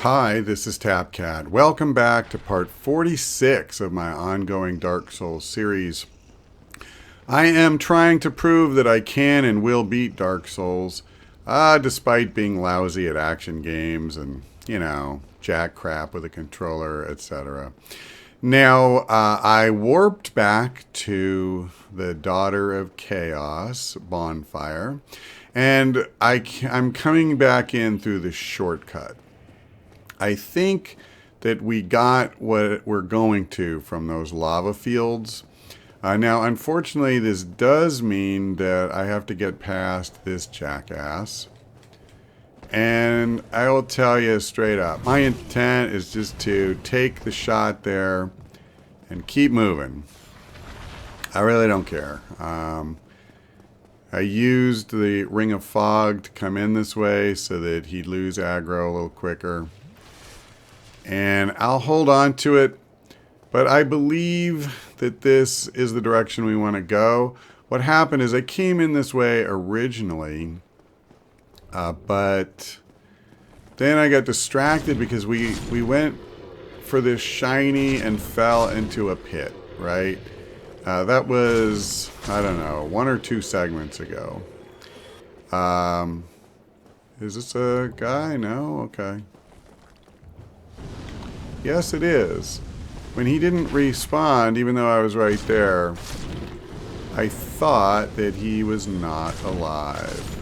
Hi, this is TapCat. Welcome back to part 46 of my ongoing Dark Souls series. I am trying to prove that I can and will beat Dark Souls, despite being lousy at action games and, jack crap with a controller, etc. Now, I warped back to the Daughter of Chaos, BONFIRE, and I'm coming back in through the shortcut. I think that we got what we're going to from those lava fields. Now, unfortunately, this does mean that I have to get past this jackass. And I will tell you straight up, my intent is just to take the shot there and keep moving. I really don't care. I used the Ring of Fog to come in this way so that he'd lose aggro a little quicker. And I'll hold on to it, but I believe that this is the direction we want to go. What happened is I came in this way originally, but then I got distracted because we went for this shiny and fell into a pit, right? That was, I don't know, 1 or 2 segments ago. Is this a guy? No? Okay. Yes, it is. When he didn't respond, even though I was right there, I thought that he was not alive.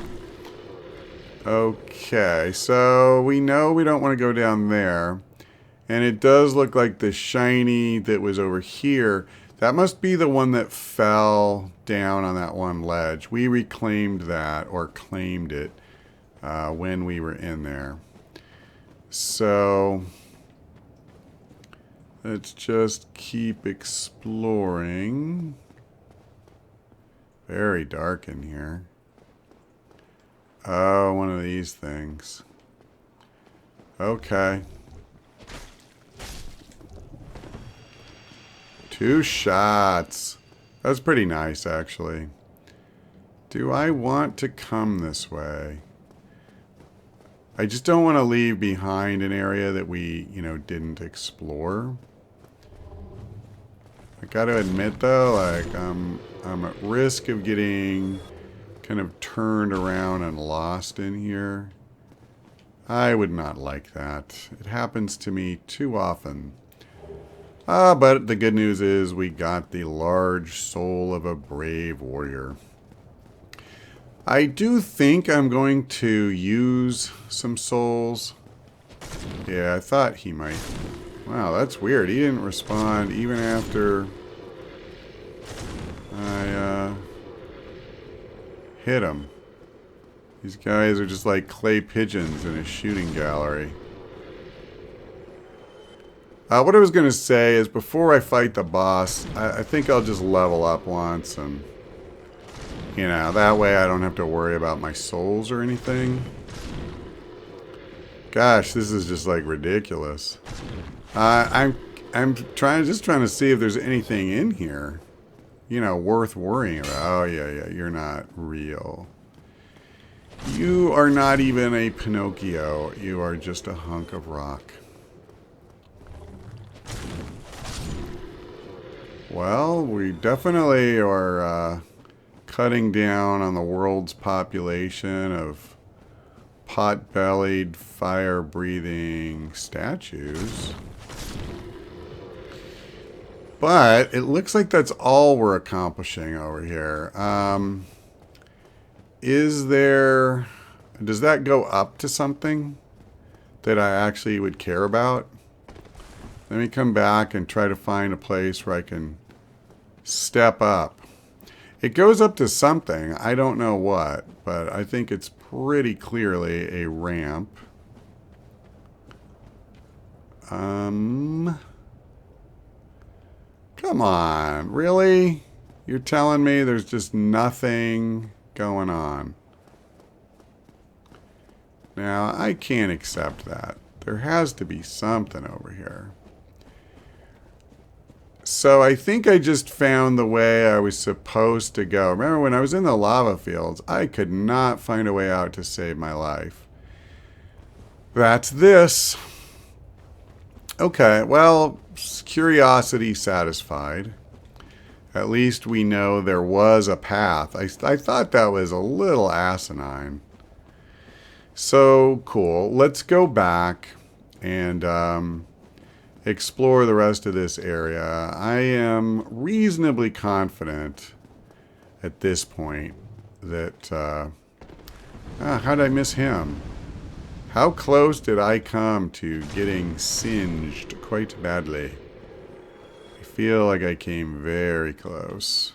Okay, so we know we don't want to go down there. And it does look like the shiny that was over here, that must be the one that fell down on that one ledge. We reclaimed that, or claimed it, when we were in there. So let's just keep exploring. Very dark in here. Oh, one of these things. Okay. 2 shots. That's pretty nice, actually. Do I want to come this way? I just don't want to leave behind an area that we, didn't explore. I gotta admit though, like I'm at risk of getting kind of turned around and lost in here. I would not like that. It happens to me too often. But the good news is we got the large soul of a brave warrior. I do think I'm going to use some souls. Yeah, I thought he might. Wow, that's weird. He didn't respond even after I hit him. These guys are just like clay pigeons in a shooting gallery. What I was going to say is before I fight the boss, I think I'll just level up once and, that way I don't have to worry about my souls or anything. Gosh, this is just like ridiculous. I'm trying to see if there's anything in here, worth worrying about. Oh yeah, you're not real. You are not even a Pinocchio. You are just a hunk of rock. Well, we definitely are cutting down on the world's population of pot-bellied, fire-breathing statues. But it looks like that's all we're accomplishing over here. Does that go up to something that I actually would care about? Let me come back and try to find a place where I can step up. It goes up to something. I don't know what, but I think it's pretty clearly a ramp. Come on, really? You're telling me there's just nothing going on? Now, I can't accept that. There has to be something over here. So I think I just found the way I was supposed to go. Remember when I was in the lava fields, I could not find a way out to save my life. That's this. Okay, well, curiosity satisfied. At least we know there was a path. I thought that was a little asinine. So, cool. Let's go back and explore the rest of this area. I am reasonably confident at this point that... how did I miss him? How close did I come to getting singed quite badly? I feel like I came very close.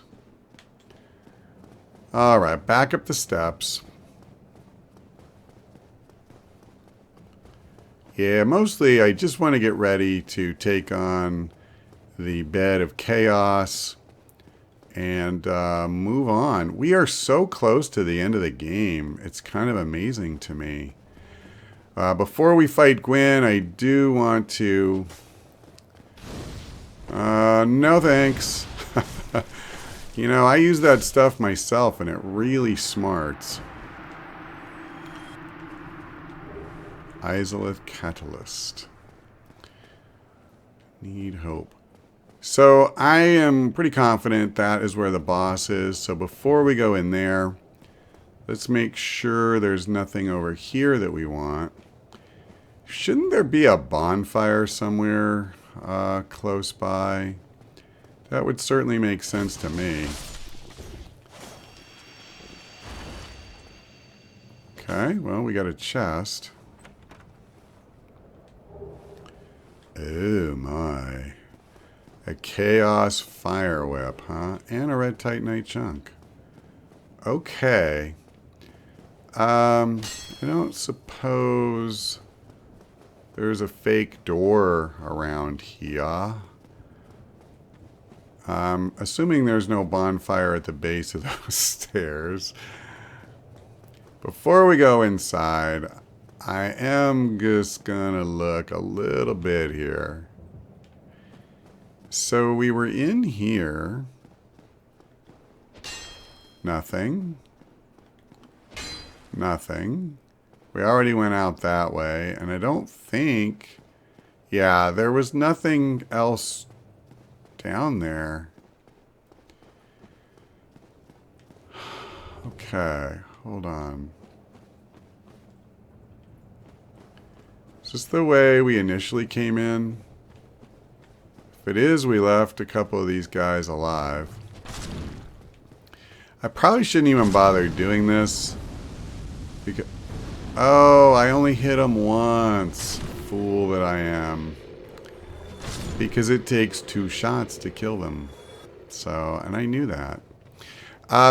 Alright, back up the steps. Yeah, mostly I just want to get ready to take on the bed of chaos and move on. We are so close to the end of the game. It's kind of amazing to me. Before we fight Gwen, I do want to... no thanks. You know, I use that stuff myself and it really smarts. Izalith Catalyst. Need hope. So I am pretty confident that is where the boss is. So before we go in there, let's make sure there's nothing over here that we want. Shouldn't there be a bonfire somewhere close by? That would certainly make sense to me. Okay, well, we got a chest. Oh my. A chaos fire whip, huh? And a red titanite chunk. Okay. I don't suppose there's a fake door around here. Assuming there's no bonfire at the base of those stairs. Before we go inside, I am just gonna look a little bit here. So we were in here. Nothing. Nothing. We already went out that way, and I don't think... Yeah, there was nothing else down there. Okay, hold on. Is this the way we initially came in? If it is, we left a couple of these guys alive. I probably shouldn't even bother doing this. Because... Oh, I only hit them once. Fool that I am. Because it takes 2 shots to kill them. So, and I knew that.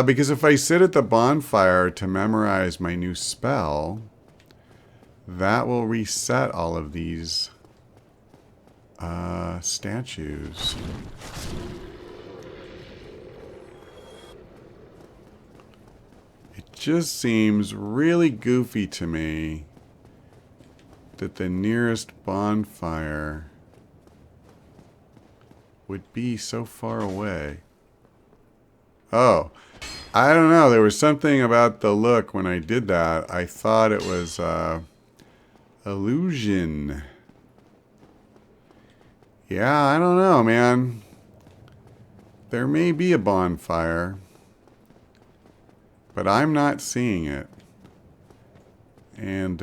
Because if I sit at the bonfire to memorize my new spell, that will reset all of these statues. It just seems really goofy to me that the nearest bonfire would be so far away. Oh, I don't know. There was something about the look when I did that. I thought it was illusion. Yeah, I don't know, man. There may be a bonfire, but I'm not seeing it. And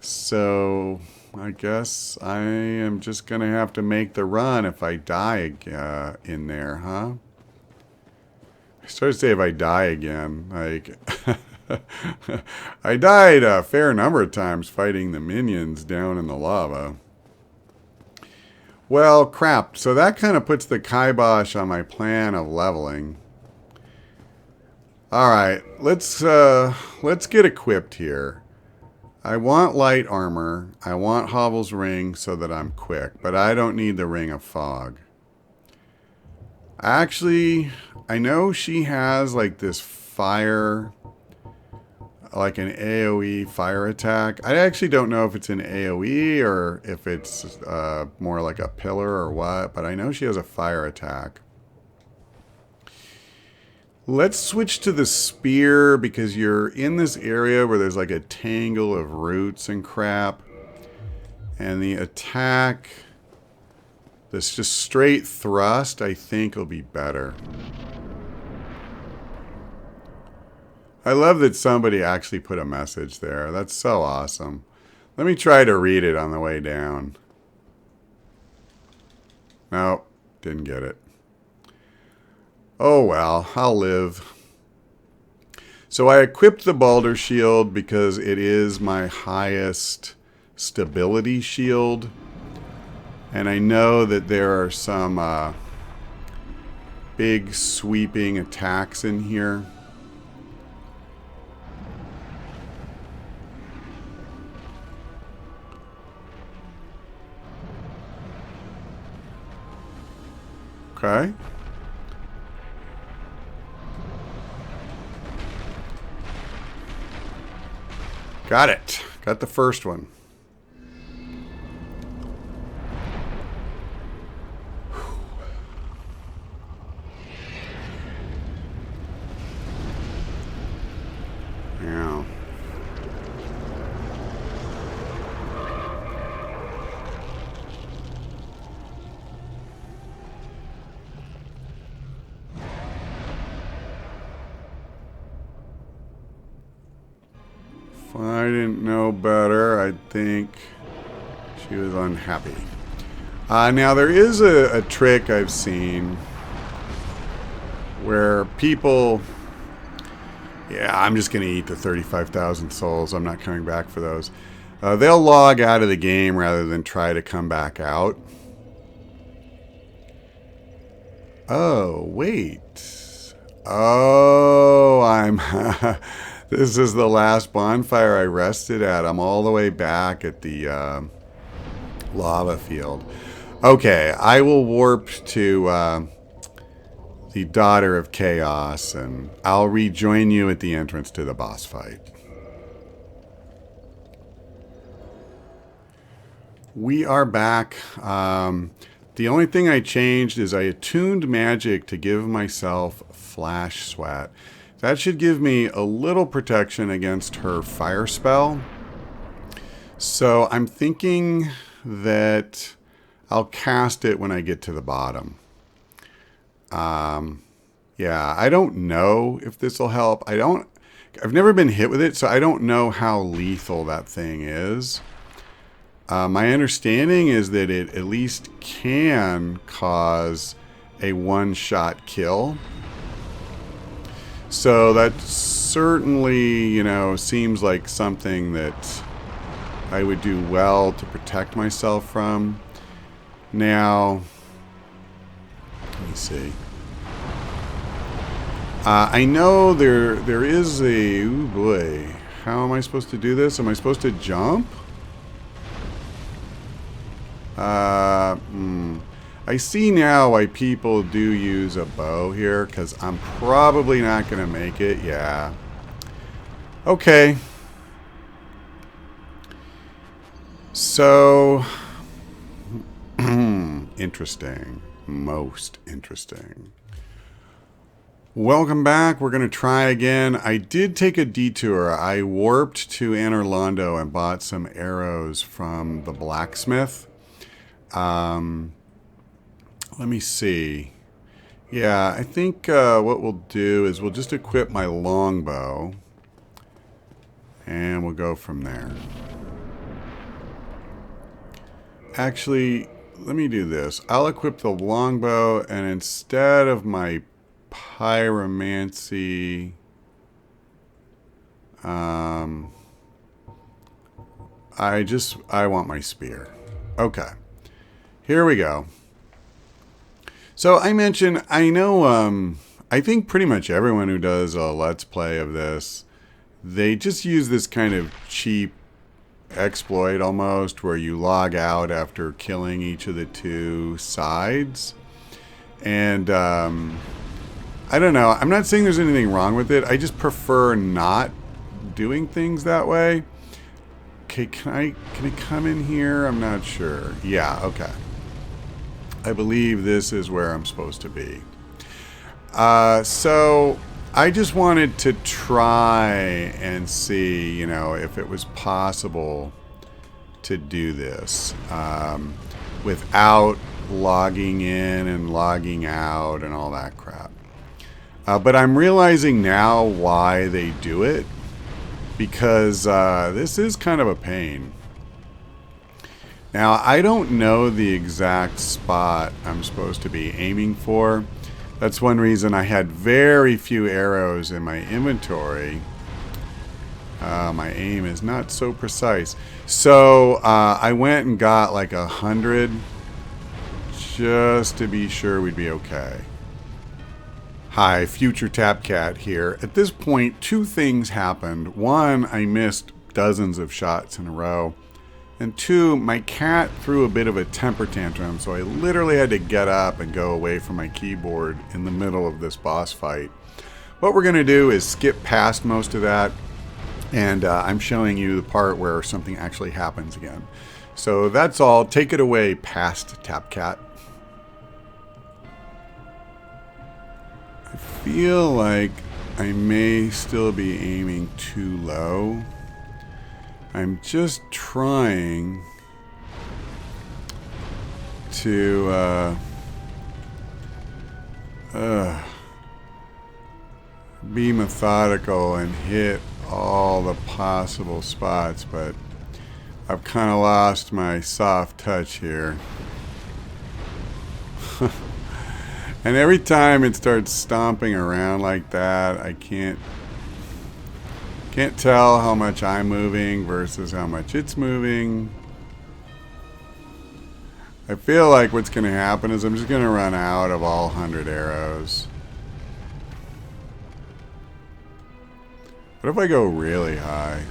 so I guess I am just going to have to make the run if I die in there, huh? I started to say if I die again. Like, I died a fair number of times fighting the minions down in the lava. Well, crap. So that kind of puts the kibosh on my plan of leveling. Alright, let's get equipped here. I want light armor. I want Hovel's ring so that I'm quick, but I don't need the ring of fog. Actually, I know she has like this fire, like an AoE fire attack. I actually don't know if it's an AoE or if it's more like a pillar or what, but I know she has a fire attack. Let's switch to the spear because you're in this area where there's like a tangle of roots and crap. And the attack, this just straight thrust, I think will be better. I love that somebody actually put a message there. That's so awesome. Let me try to read it on the way down. Nope, didn't get it. Oh well, I'll live. So I equipped the Balder shield because it is my highest stability shield. And I know that there are some big sweeping attacks in here. Okay. Got it. Got the first one. Yeah. If I didn't know better, I'd think she was unhappy. Now, there is a trick I've seen where people... Yeah, I'm just going to eat the 35,000 souls. I'm not coming back for those. They'll log out of the game rather than try to come back out. Oh, wait. Oh, I'm... This is the last bonfire I rested at. I'm all the way back at the lava field. Okay, I will warp to the Daughter of Chaos, and I'll rejoin you at the entrance to the boss fight. We are back. The only thing I changed is I attuned magic to give myself flash sweat. That should give me a little protection against her fire spell. So I'm thinking that I'll cast it when I get to the bottom. Yeah, I don't know if this will help. I've never been hit with it, so I don't know how lethal that thing is. My understanding is that it at least can cause a one-shot kill. So that certainly, you know, seems like something that I would do well to protect myself from. Now, let me see. I know there is a... Ooh, boy. How am I supposed to do this? Am I supposed to jump? I see now why people do use a bow here, because I'm probably not going to make it. Yeah. Okay. So, interesting. Most interesting. Welcome back. We're going to try again. I did take a detour. I warped to Anor Londo and bought some arrows from the blacksmith. Let me see. Yeah, I think what we'll do is we'll just equip my longbow. And we'll go from there. Actually, let me do this. I'll equip the longbow, and instead of my pyromancy, I want my spear. Okay. Here we go. So I mentioned, I know, I think pretty much everyone who does a Let's Play of this, they just use this kind of cheap exploit almost, where you log out after killing each of the two sides. And, I don't know. I'm not saying there's anything wrong with it. I just prefer not doing things that way. Okay, can I come in here? I'm not sure. Yeah, okay. I believe this is where I'm supposed to be. So I just wanted to try and see, you know, if it was possible to do this without logging in and logging out and all that crap. But I'm realizing now why they do it, because this is kind of a pain. Now, I don't know the exact spot I'm supposed to be aiming for. That's one reason I had very few arrows in my inventory. My aim is not so precise. So I went and got like 100 just to be sure we'd be okay. Hi, Future Tapcat here. At this point, two things happened. One, I missed dozens of shots in a row. And two, my cat threw a bit of a temper tantrum, so I literally had to get up and go away from my keyboard in the middle of this boss fight. What we're going to do is skip past most of that, and I'm showing you the part where something actually happens again. So that's all. Take it away, past Tapcat. I feel like I may still be aiming too low. I'm just trying to be methodical and hit all the possible spots, but I've kind of lost my soft touch here. And every time it starts stomping around like that, I can't tell how much I'm moving versus how much it's moving. I feel like what's going to happen is I'm just going to run out of all 100 arrows. What if I go really high?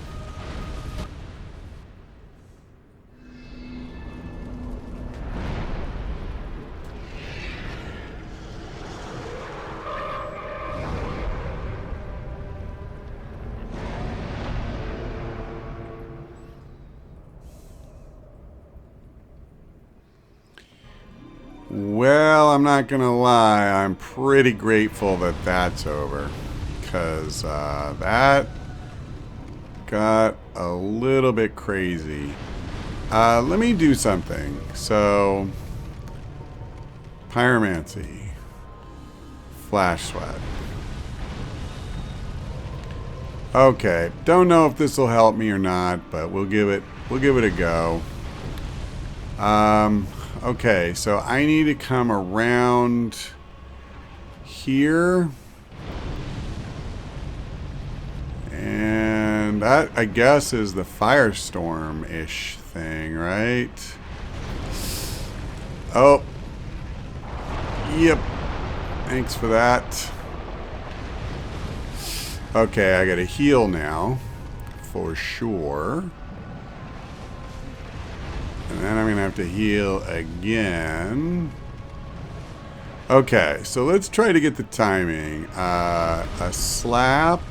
Well, I'm not gonna lie, I'm pretty grateful that that's over, because that got a little bit crazy. Let me do something. So, pyromancy, flash sweat. Okay, don't know if this will help me or not, but we'll give it a go. Okay, so I need to come around here. And that, I guess, is the firestorm-ish thing, right? Oh. Yep. Thanks for that. Okay, I gotta heal now. For sure. And then I'm going to have to heal again. Okay, so let's try to get the timing. A slap.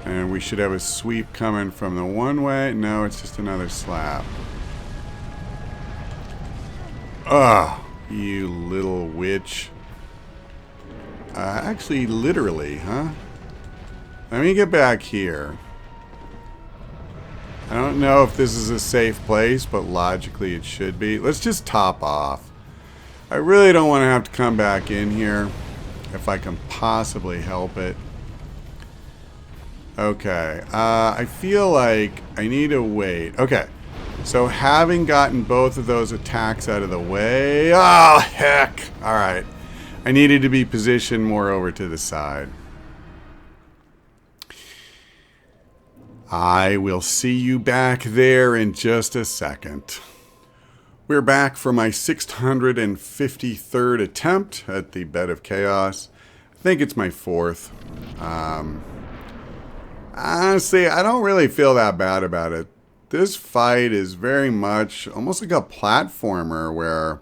And we should have a sweep coming from the one way. No, it's just another slap. Ugh, you little witch. Actually, literally, huh? Let me get back here. I don't know if this is a safe place, but logically it should be. Let's just top off. I really don't want to have to come back in here if I can possibly help it. Okay, I feel like I need to wait. Okay, so having gotten both of those attacks out of the way... Oh, heck! Alright, I needed to be positioned more over to the side. I will see you back there in just a second. We're back for my 653rd attempt at the Bed of Chaos. I think it's my fourth. Honestly, I don't really feel that bad about it. This fight is very much almost like a platformer where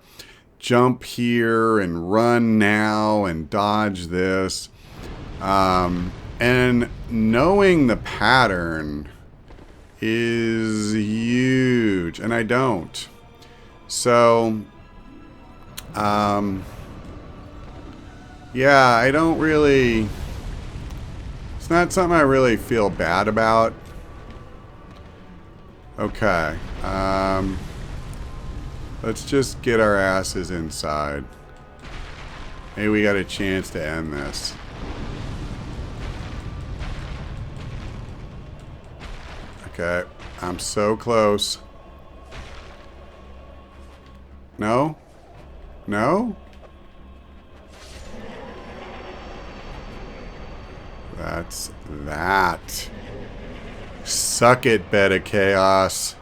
jump here and run now and dodge this. And knowing the pattern is huge, and I don't. So, yeah, I don't really... It's not something I really feel bad about. Okay. Let's just get our asses inside. Maybe we got a chance to end this. Okay. I'm so close. No? No? That's that. Suck it, bed of chaos.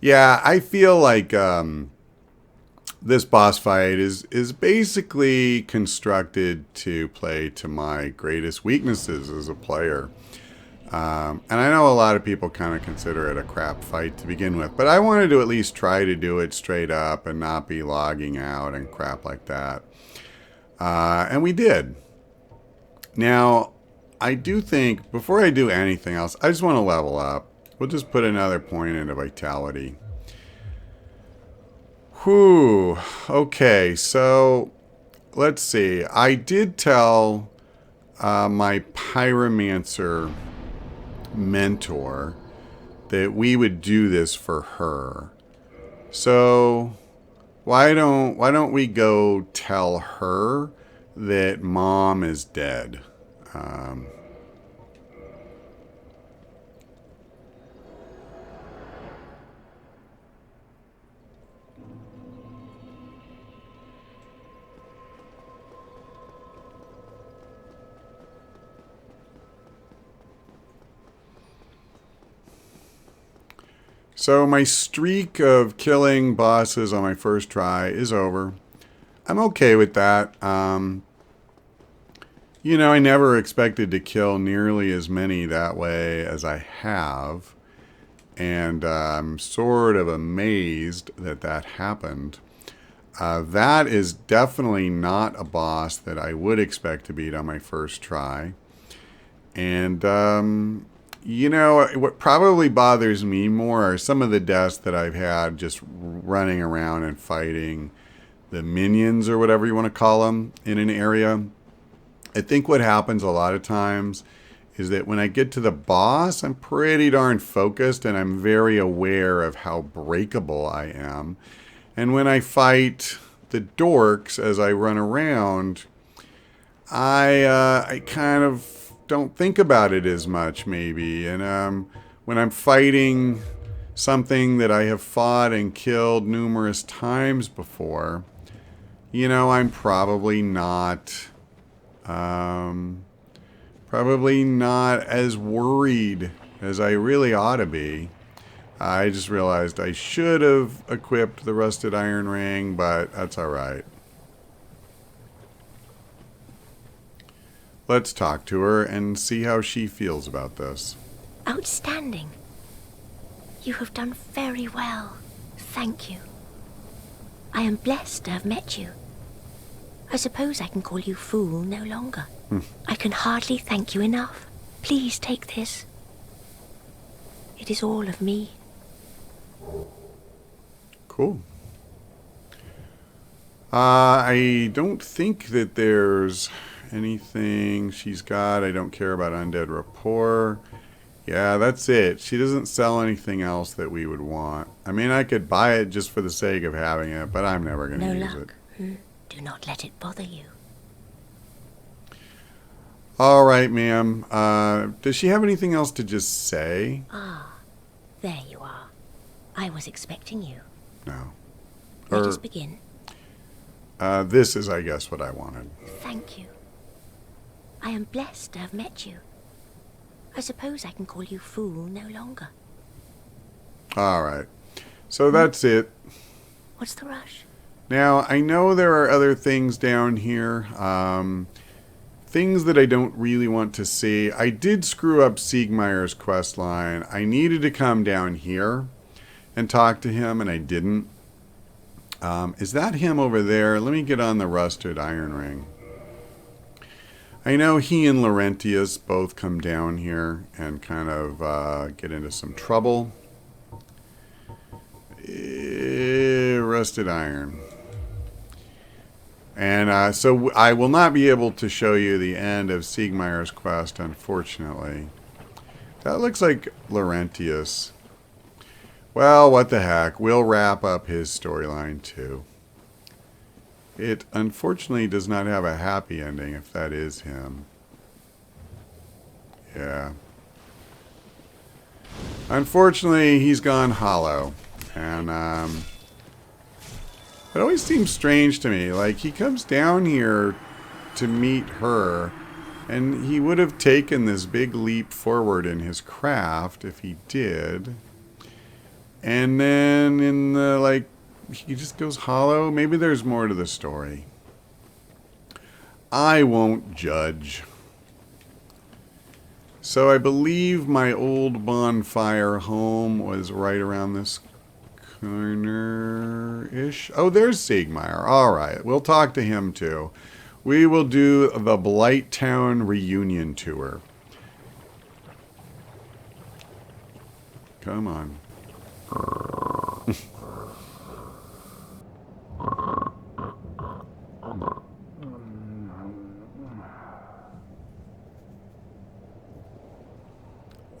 Yeah, I feel like this boss fight is basically constructed to play to my greatest weaknesses as a player. And I know a lot of people kind of consider it a crap fight to begin with, but I wanted to at least try to do it straight up and not be logging out and crap like that. And we did. Now, I do think, before I do anything else, I just want to level up. We'll just put another point into vitality. Whew. Okay, so let's see. I did tell my pyromancer mentor that we would do this for her. So why don't we go tell her that Mom is dead? So my streak of killing bosses on my first try is over. I'm okay with that. You know, I never expected to kill nearly as many that way as I have. And I'm sort of amazed that that happened. That is definitely not a boss that I would expect to beat on my first try. And, you know, what probably bothers me more are some of the deaths that I've had just running around and fighting the minions or whatever you want to call them in an area. I think what happens a lot of times is that when I get to the boss, I'm pretty darn focused and I'm very aware of how breakable I am. And when I fight the dorks as I run around, I kind of don't think about it as much, maybe. And when I'm fighting something that I have fought and killed numerous times before, you know, I'm probably not as worried as I really ought to be. I just realized I should have equipped the rusted iron ring, but that's all right. Let's talk to her and see how she feels about this. Outstanding. You have done very well. Thank you. I am blessed to have met you. I suppose I can call you fool no longer. I can hardly thank you enough. Please take this. It is all of me. Cool. I don't think that there's anything she's got. I don't care about undead rapport. Yeah, that's it. She doesn't sell anything else that we would want. I mean, I could buy it just for the sake of having it, but I'm never going to use it. Do not let it bother you. All right, ma'am. Does she have anything else to just say? Ah, there you are. I was expecting you. No. Let us begin. This is, I guess, what I wanted. Thank you. I am blessed to have met you. I suppose I can call you fool no longer. All right. So that's it. What's the rush? Now, I know there are other things down here. Things that I don't really want to see. I did screw up Siegmeyer's quest line. I needed to come down here and talk to him, and I didn't. Is that him over there? Let me get on the rusted iron ring. I know he and Laurentius both come down here and kind of get into some trouble. Rusted iron. And so I will not be able to show you the end of Siegmeyer's quest, unfortunately. That looks like Laurentius. Well, what the heck. We'll wrap up his storyline, too. It, unfortunately, does not have a happy ending, if that is him. Yeah. Unfortunately, he's gone hollow. And, it always seems strange to me. Like, he comes down here to meet her, and he would have taken this big leap forward in his craft if he did. And then in the, like, he just goes hollow. Maybe there's more to the story. I won't judge. So I believe my old bonfire home was right around this corner-ish. Oh, there's Siegmeyer. All right, we'll talk to him too. We will do the Blighttown reunion tour. Come on.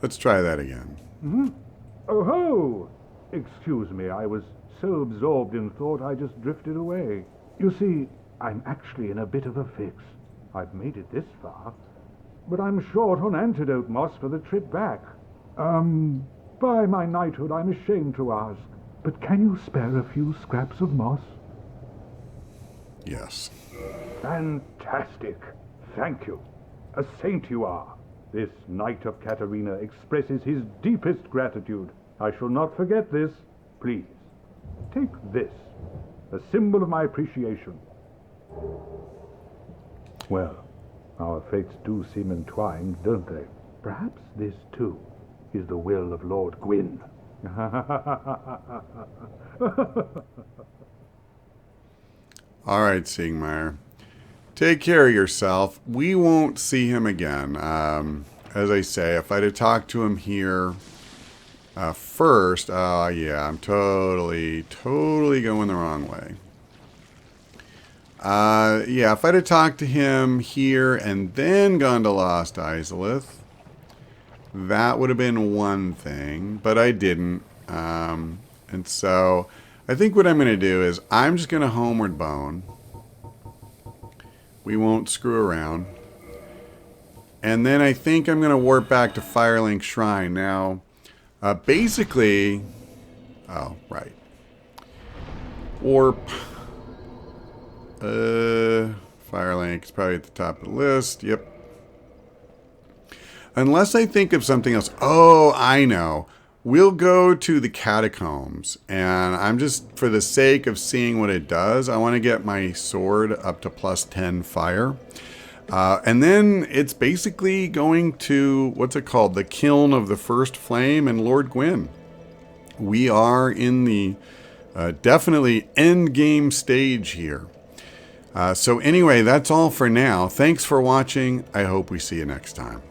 Let's try that again. Mm-hmm. Oh ho! Excuse me, I was so absorbed in thought I just drifted away. You see, I'm actually in a bit of a fix. I've made it this far, but I'm short on antidote moss for the trip back. By my knighthood, I'm ashamed to ask, but can you spare a few scraps of moss? Yes. Fantastic. Thank you. A saint you are. This Knight of Katarina expresses his deepest gratitude. I shall not forget this. Please, take this, a symbol of my appreciation. Well, our fates do seem entwined, don't they? Perhaps this, too, is the will of Lord Gwyn. All right, Siegmeyer. Take care of yourself. We won't see him again. As I say, if I'd have talked to him here first, yeah, I'm totally going the wrong way. Yeah, if I'd have talked to him here and then gone to Lost Izalith, that would have been one thing, but I didn't. And so I think what I'm going to do is I'm just going to homeward bone. We won't screw around. And then I think I'm going to warp back to Firelink Shrine. Now, basically... Oh, right. Warp. Firelink is probably at the top of the list. Yep. Unless I think of something else. Oh, I know. We'll go to the catacombs. And I'm just, for the sake of seeing what it does, I want to get my sword up to plus 10 fire. And then it's basically going to, what's it called? The Kiln of the First Flame and Lord Gwyn. We are in the definitely end game stage here. So anyway, that's all for now. Thanks for watching. I hope we see you next time.